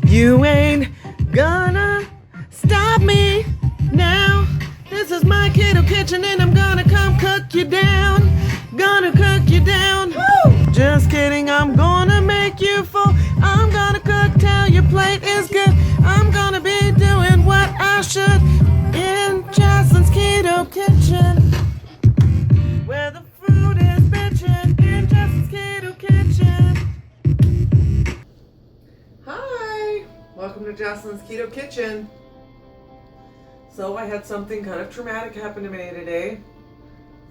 You ain't gonna stop me now. This is my Keto kitchen and I'm gonna come cook you down. Gonna cook you down. Woo! Just kidding, I'm gonna make you full. I'm gonna cook till your plate is good. I'm gonna be doing what I should in Jaslyn's Keto kitchen, where the food is bitchin'. In Jaslyn's Keto kitchen. Hi, welcome to Jaslyn's Keto kitchen. So I had something kind of traumatic happen to me today.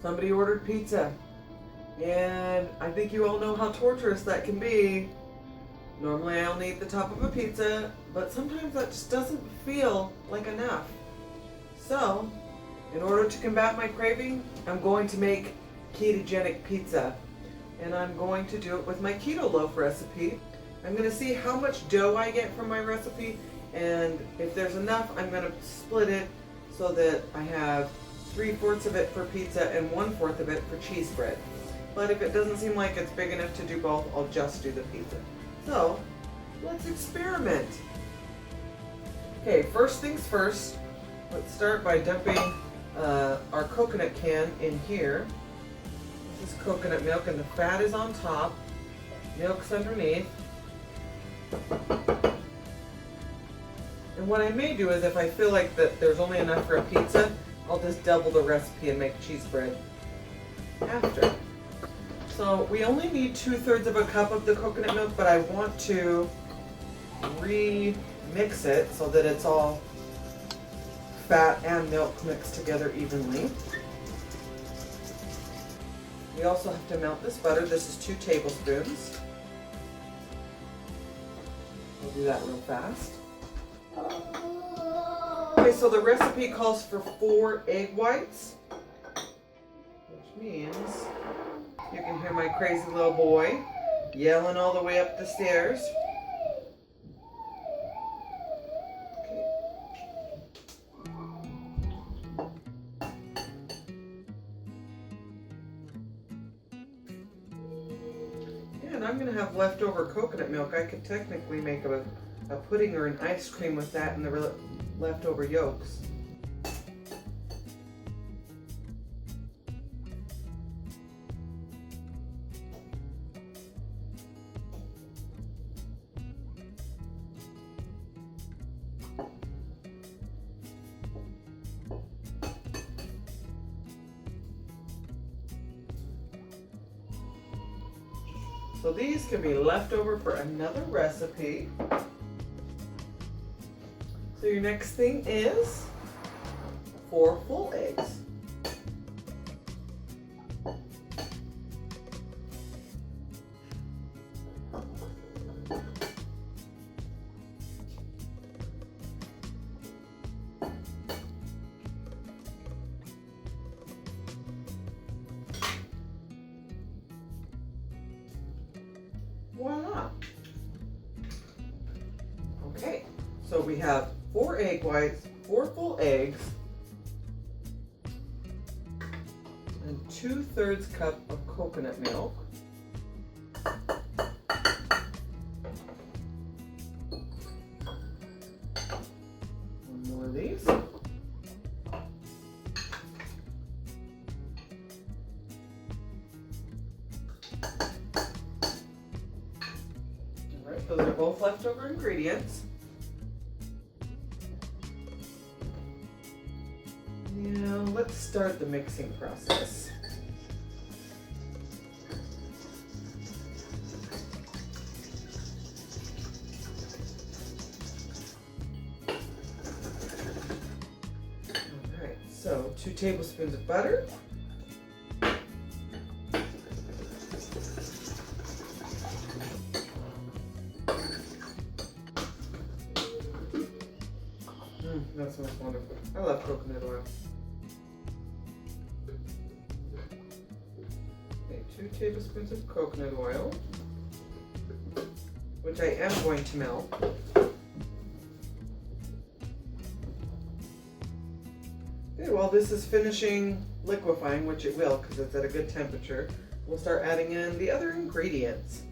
Somebody ordered pizza, and I think you all know how torturous that can be. Normally I only eat the top of a pizza, but sometimes that just doesn't feel like enough. So, in order to combat my craving, I'm going to make ketogenic pizza. And I'm going to do it with my keto loaf recipe. I'm going to see how much dough I get from my recipe, and if there's enough, I'm going to split it so that I have 3/4 of it for pizza and 1/4 of it for cheese bread. But if it doesn't seem like it's big enough to do both, I'll just do the pizza. So, let's experiment. Okay, first things first, let's start by dumping our coconut can in here. This is coconut milk and the fat is on top, milk's underneath. And what I may do is, if I feel like that there's only enough for a pizza, I'll just double the recipe and make cheese bread after. So we only need 2/3 of a cup of the coconut milk, but I want to remix it so that it's all fat and milk mixed together evenly. We also have to melt this butter. This is 2 tablespoons. We'll do that real fast. Okay, so the recipe calls for 4 egg whites, which means you can hear my crazy little boy yelling all the way up the stairs. And I'm going to have leftover coconut milk. I could technically make a pudding or an ice cream with that and the leftover yolks. So these can be left over for another recipe. So your next thing is 4 full eggs. Voila! Okay, so we have 4 egg whites, 4 full eggs, and 2/3 cup of coconut milk. One more of these. Alright, those are both leftover ingredients. Now let's start the mixing process. Alright, so 2 tablespoons of butter. That smells wonderful. I love coconut oil. Okay, 2 tablespoons of coconut oil, which I am going to melt. Okay, while this is finishing liquefying, which it will because it's at a good temperature, we'll start adding in the other ingredients.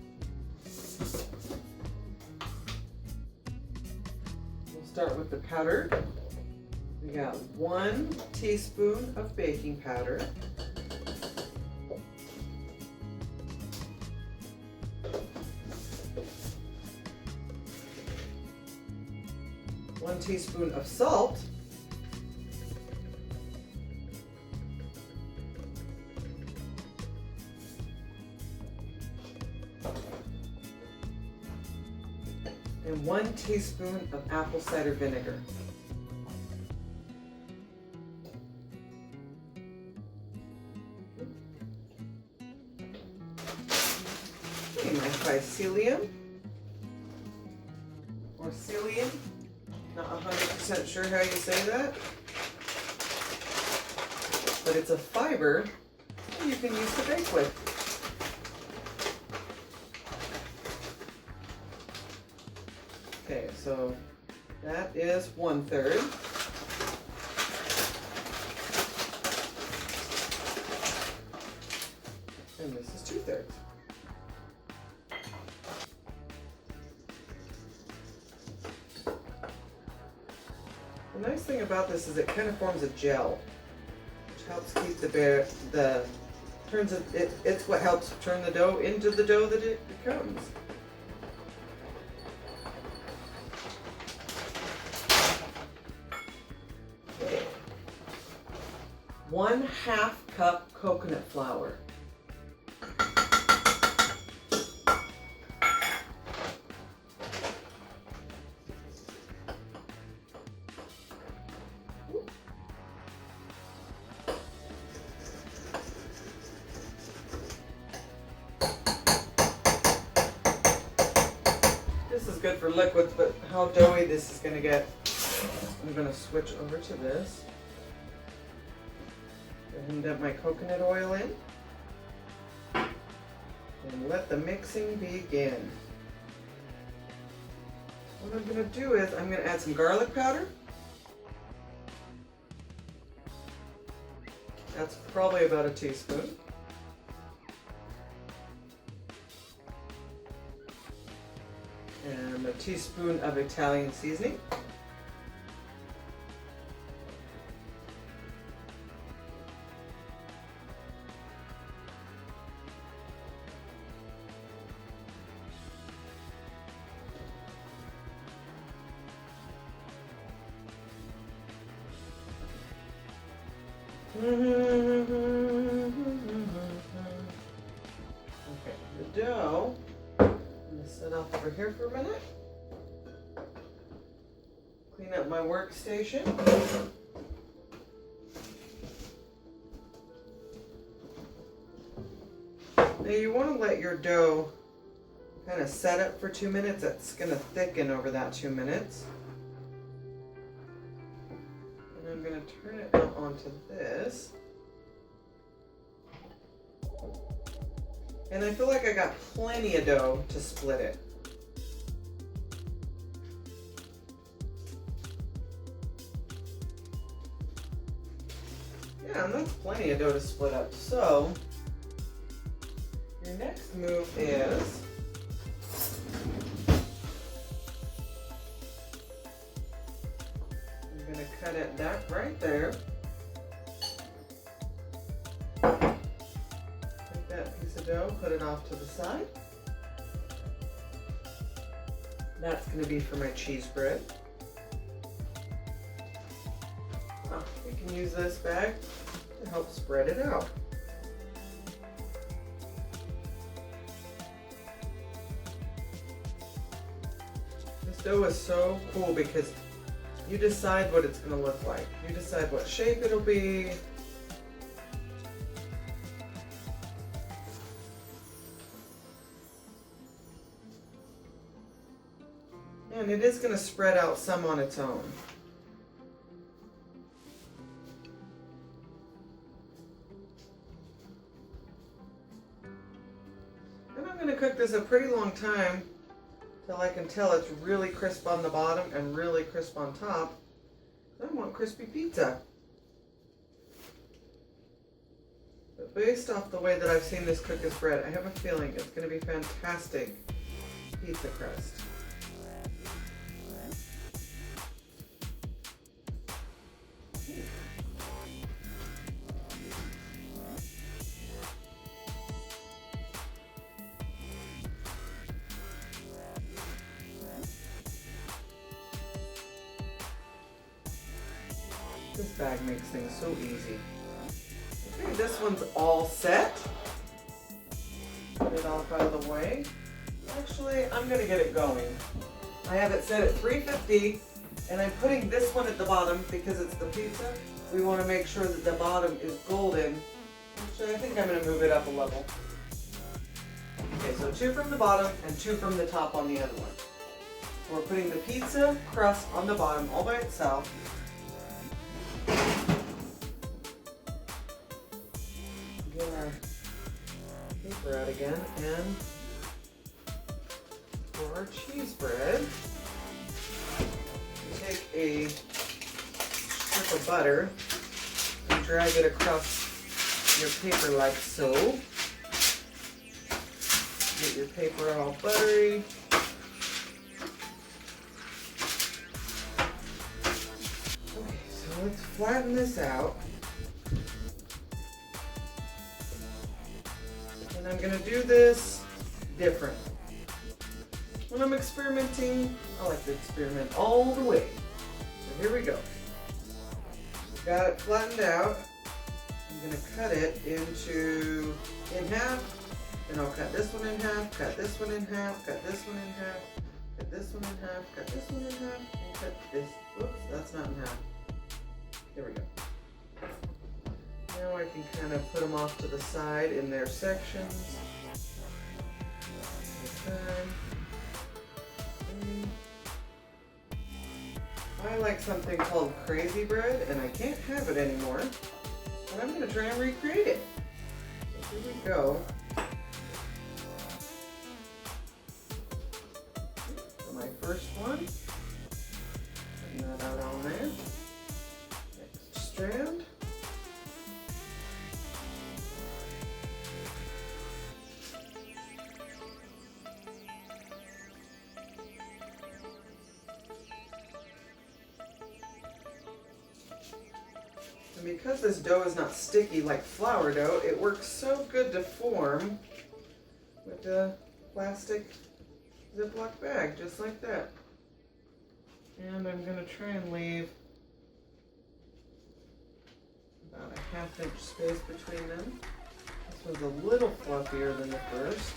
start with the powder. We got 1 teaspoon of baking powder. One teaspoon of salt. And 1 teaspoon of apple cider vinegar. Okay, my psyllium or psyllium. Not 100% sure how you say that, but it's a fiber that you can use to bake with. Okay, so that is 1/3. And this is 2/3. The nice thing about this is it kind of forms a gel, which helps keep it's what helps turn the dough into the dough that it becomes. Okay. 1/2 cup coconut flour. This is good for liquids, but how doughy this is going to get. I'm going to switch over to this. And dump my coconut oil in. And let the mixing begin. What I'm going to do is I'm going to add some garlic powder. That's probably about a teaspoon. And a teaspoon of Italian seasoning. Okay, the dough. I'm going to set off over here for a minute. Clean up my workstation. Now you want to let your dough kind of set up for 2 minutes. It's going to thicken over that 2 minutes. And I'm going to turn it out onto this. And I feel like I got plenty of dough to split it. Yeah, and that's plenty of dough to split up. So, your next move is I'm going to cut it that right there. Take that piece of dough, put it off to the side. That's going to be for my cheese bread. You can use this bag to help spread it out. This dough is so cool because you decide what it's going to look like. You decide what shape it'll be. And it is going to spread out some on its own. And I'm going to cook this a pretty long time till I can tell it's really crisp on the bottom and really crisp on top. I want crispy pizza. But based off the way that I've seen this cook as bread, I have a feeling it's going to be fantastic pizza crust. This bag makes things so easy. Okay, this one's all set. Put it off out of the way. Actually, I'm gonna get it going. I have it set at 350, and I'm putting this one at the bottom because it's the pizza. We want to make sure that the bottom is golden. Actually, I think I'm gonna move it up a level. Okay, so 2 from the bottom and 2 from the top on the other one. So we're putting the pizza crust on the bottom all by itself. Get our paper out again, and for our cheese bread, you take a strip of butter and drag it across your paper like so. Get your paper all buttery. Okay, so let's flatten this out. And I'm gonna do this different. When I'm experimenting, I like to experiment all the way. So here we go. Got it flattened out. I'm gonna cut it in half. Then I'll cut this one in half, cut this one in half, cut this one in half, cut this one in half, cut this one in half, and cut this. Oops, that's not in half. There we go. Now I can kind of put them off to the side in their sections. I like something called crazy bread, and I can't have it anymore, but I'm going to try and recreate it. So here we go. For my first one, putting that out on there. Next strand. And because this dough is not sticky like flour dough, it works so good to form with a plastic Ziploc bag, just like that. And I'm going to try and leave about a ½ inch space between them. This one's a little fluffier than the first.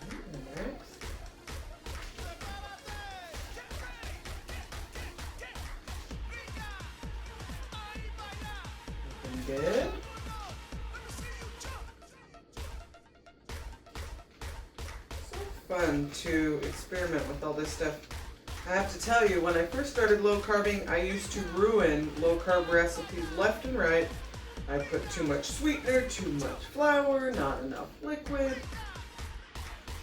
And next. Looking good. Fun to experiment with all this stuff. I have to tell you, when I first started low carbing, I used to ruin low carb recipes left and right. I put too much sweetener, too much flour, not enough liquid.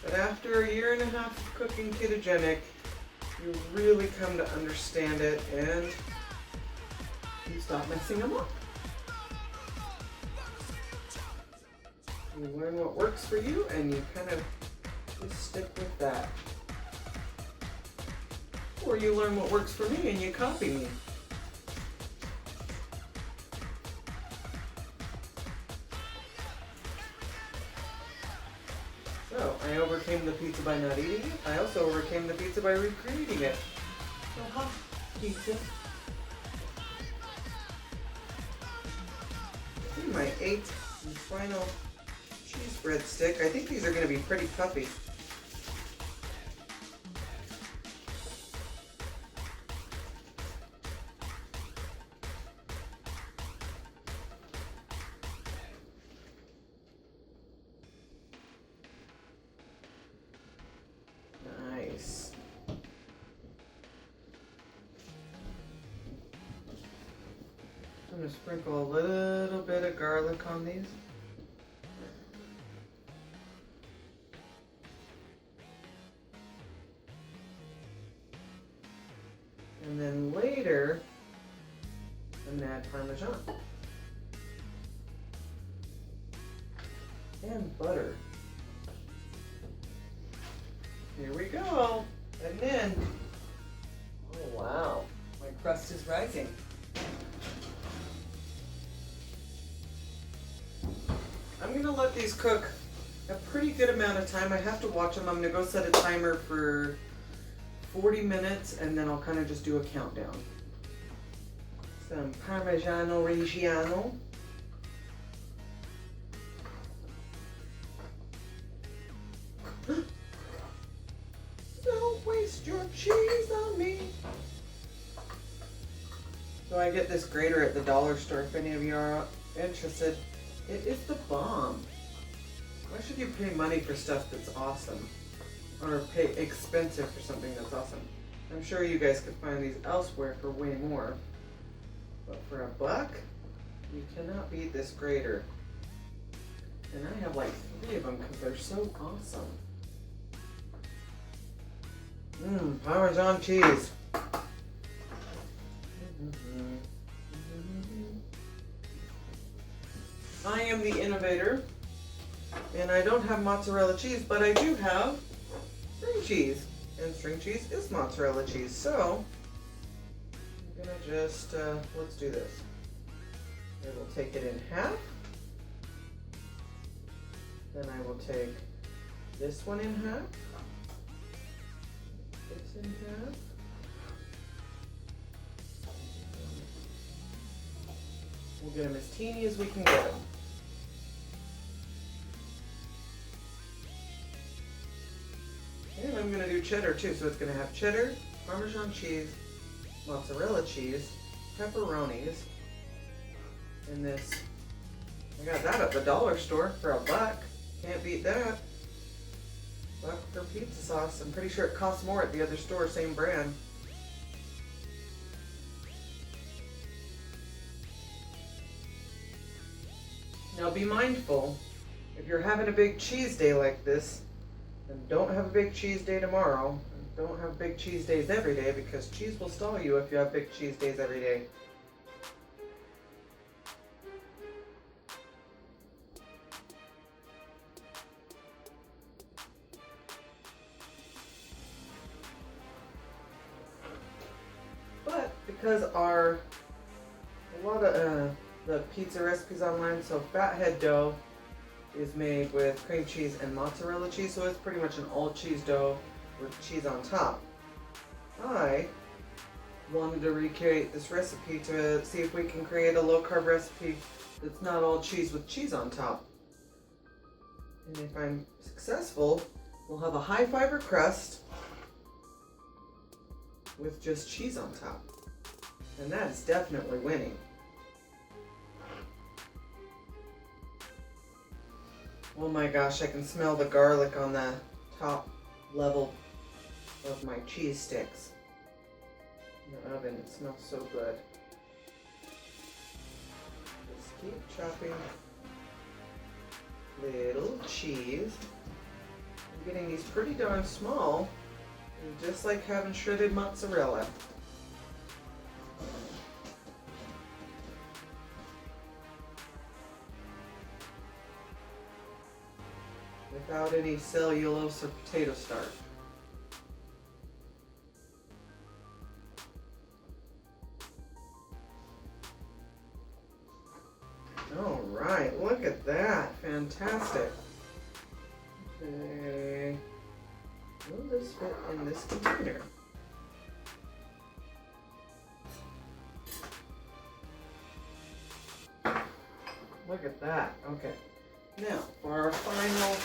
But after a year and a half of cooking ketogenic, you really come to understand it and you stop messing them up. You learn what works for you and you kind of just stick with that. Or you learn what works for me and you copy me. So, I overcame the pizza by not eating it. I also overcame the pizza by recreating it. So, hot pizza. My 8th and final cheese breadstick. I think these are going to be pretty puffy. Nice. I'm going to sprinkle a little bit of garlic on these. And then later, I'm going to add Parmesan. And butter. Here we go. And then, oh wow, my crust is rising. I'm going to let these cook a pretty good amount of time. I have to watch them. I'm going to go set a timer for 40 minutes and then I'll kind of just do a countdown. Some Parmigiano Reggiano. Don't waste your cheese on me. So I get this grater at the dollar store if any of you are interested. It is the bomb. Why should you pay money for stuff that's awesome? Or pay expensive for something that's awesome? I'm sure you guys could find these elsewhere for way more. But for $1, you cannot beat this grater. And I have like 3 of them because they're so awesome. Parmesan cheese. I am the innovator, and I don't have mozzarella cheese, but I do have string cheese, and string cheese is mozzarella cheese. So I'm gonna just let's do this. I will take it in half. Then I will take this one in half. This in half. We'll get them as teeny as we can get them. And I'm going to do cheddar too, so it's going to have cheddar, Parmesan cheese, mozzarella cheese, pepperonis, and this. I got that at the dollar store for $1. Can't beat that. $1 for pizza sauce. I'm pretty sure it costs more at the other store, same brand. Now be mindful, if you're having a big cheese day like this, then don't have a big cheese day tomorrow. And don't have big cheese days every day, because cheese will stall you if you have big cheese days every day. But because a lot of the pizza recipes online, so fathead dough is made with cream cheese and mozzarella cheese, so it's pretty much an all cheese dough with cheese on top. I wanted to recreate this recipe to see if we can create a low carb recipe that's not all cheese with cheese on top. And if I'm successful, we'll have a high fiber crust with just cheese on top. And that's definitely winning. Oh my gosh, I can smell the garlic on the top level of my cheese sticks in the oven. It smells so good. Just keep chopping little cheese. I'm getting these pretty darn small, just like having shredded mozzarella. Without any cellulose or potato starch. All right, look at that. Fantastic. Okay. Will this fit in this container? Look at that. Okay. Now, for our final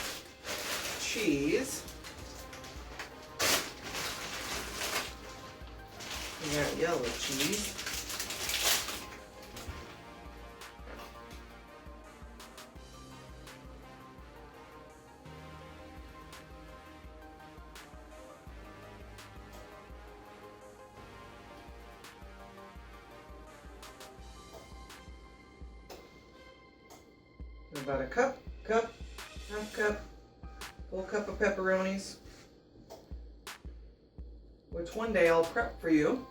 cheese, we got yellow cheese. About a cup, half cup, full cup of pepperonis, which one day I'll prep for you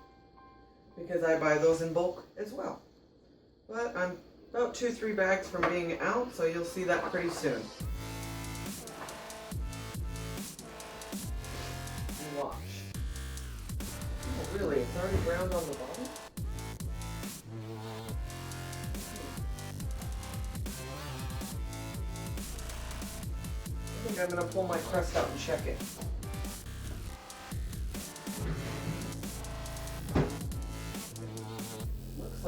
because I buy those in bulk as well. But I'm about 2-3 bags from being out, so you'll see that pretty soon. Wash. Oh, really? It's already browned on the bottom? I think I'm going to pull my crust out and check it.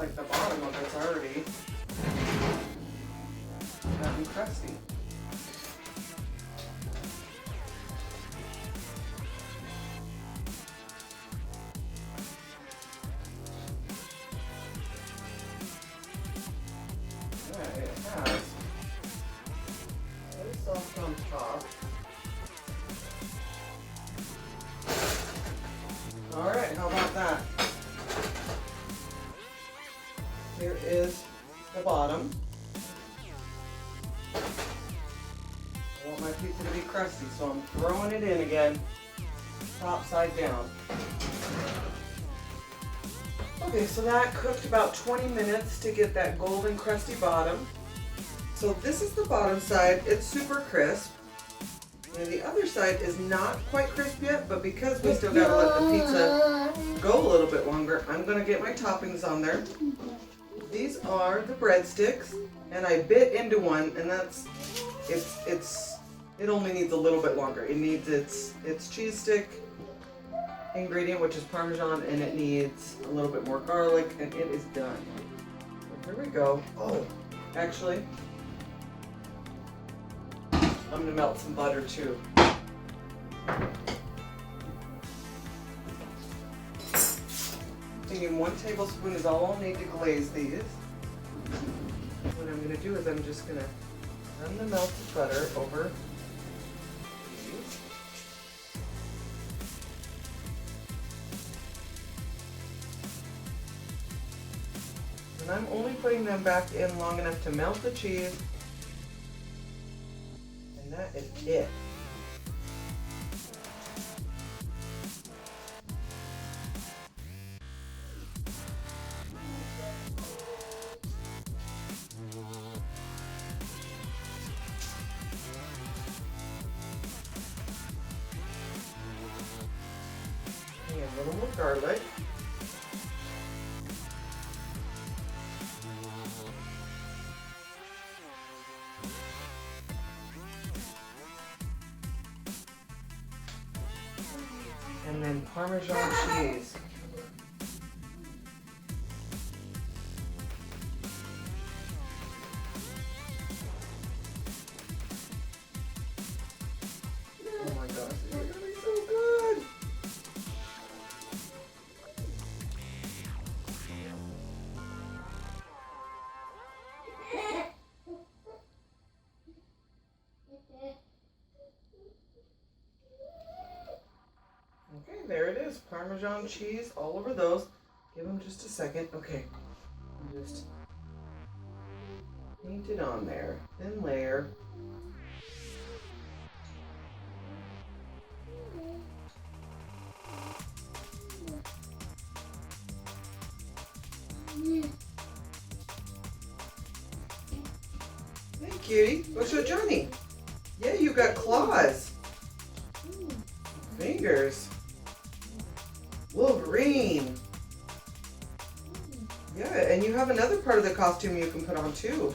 like the bottom of it's already gotten crusty. Yeah, it has. Very soft on top. Alright, how about that? Here is the bottom. I want my pizza to be crusty, so I'm throwing it in again, top side down. Okay, so that cooked about 20 minutes to get that golden crusty bottom. So this is the bottom side. It's super crisp. And the other side is not quite crisp yet, but because we still gotta let the pizza go a little bit longer, I'm gonna get my toppings on there. These are the breadsticks, and I bit into one, and it only needs a little bit longer. It needs its cheese stick ingredient, which is Parmesan, and it needs a little bit more garlic, and it is done. So here we go. Oh, actually, I'm gonna melt some butter too. Thinking 1 tablespoon is all I'll need to glaze these. What I'm gonna do is I'm just gonna run the melted butter over these. And I'm only putting them back in long enough to melt the cheese. And that is it. And a little more garlic. And then Parmesan cheese. Oh my gosh, it's gonna be so good. Okay, there it is. Parmesan cheese all over those. Give them just a second. Okay, just paint it on there. Thin layer. Hey, cutie. Go show Johnny. Yeah, you got claws. Fingers. Wolverine. Yeah, and you have another part of the costume you can put on too.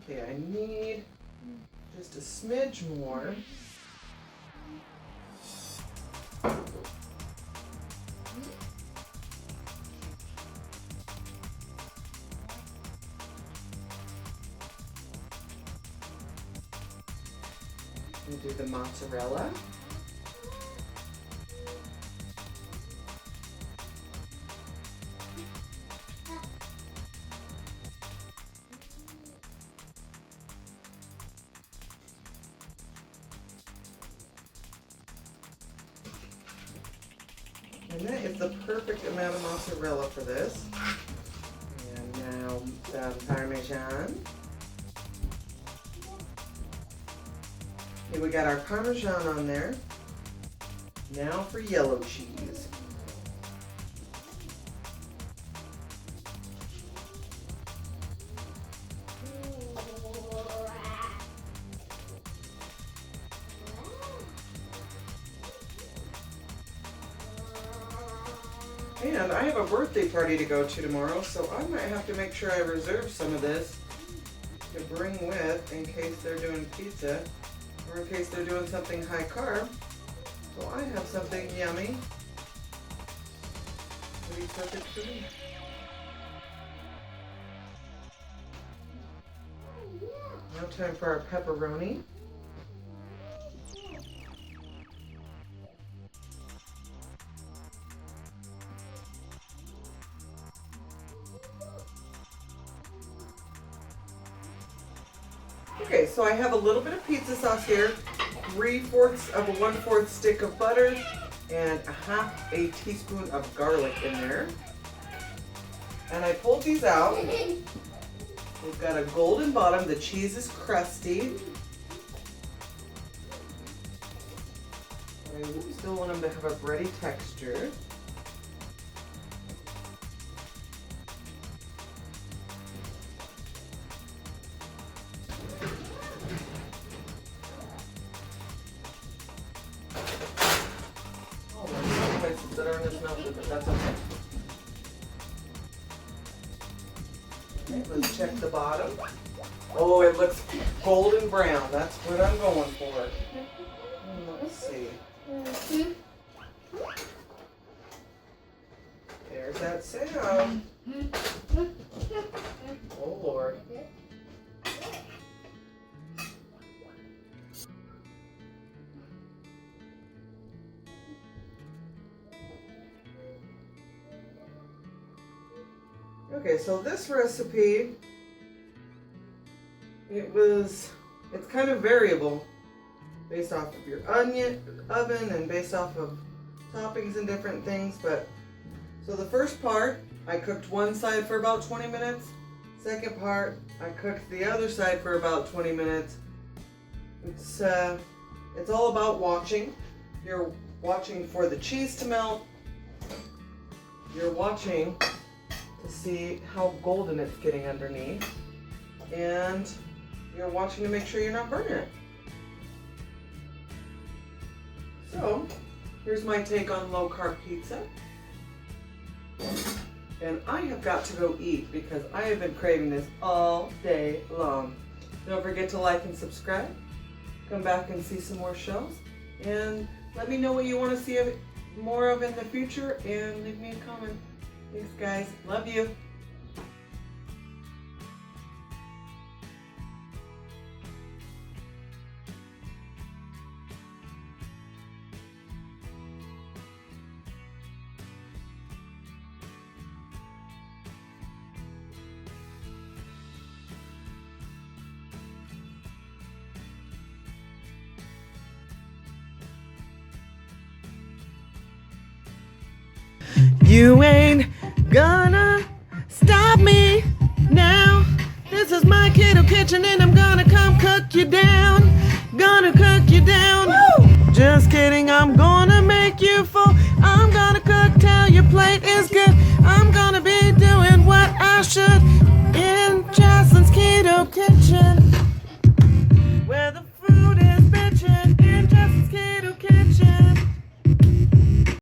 Okay, I need just a smidge more. We'll do the mozzarella. And that is the perfect amount of mozzarella for this. And now some Parmesan. Okay, we got our Parmesan on there. Now for yellow cheese. And I have a birthday party to go to tomorrow, so I might have to make sure I reserve some of this to bring with in case they're doing pizza or in case they're doing something high carb. So I have something yummy. It'll be perfect for me. Now time for our pepperoni. Okay, so I have a little bit of pizza sauce here, 3/4 of a 1/4 stick of butter, and a 1/2 teaspoon of garlic in there. And I pulled these out. We've got a golden bottom, the cheese is crusty. I still want them to have a bready texture. That aren't as melted, but that's okay. Okay, let's check the bottom. Oh, it looks golden brown. That's what I'm going for. Let's see. There's that sound. Oh, Lord. Okay, so this recipe, it's kind of variable based off of your oven and based off of toppings and different things, but so the first part, I cooked one side for about 20 minutes. Second part, I cooked the other side for about 20 minutes. It's all about watching. You're watching for the cheese to melt. You're watching to see how golden it's getting underneath, and you're watching to make sure you're not burning it. So here's my take on low carb pizza, and I have got to go eat because I have been craving this all day long. Don't forget to like and subscribe. Come back and see some more shows, and let me know what you want to see more of in the future, and leave me a comment. Thanks, guys. Love you. You ain't gonna stop me now. This is my Keto kitchen and I'm gonna come cook you down. Gonna cook you down. Woo! Just kidding, I'm gonna make you full. I'm gonna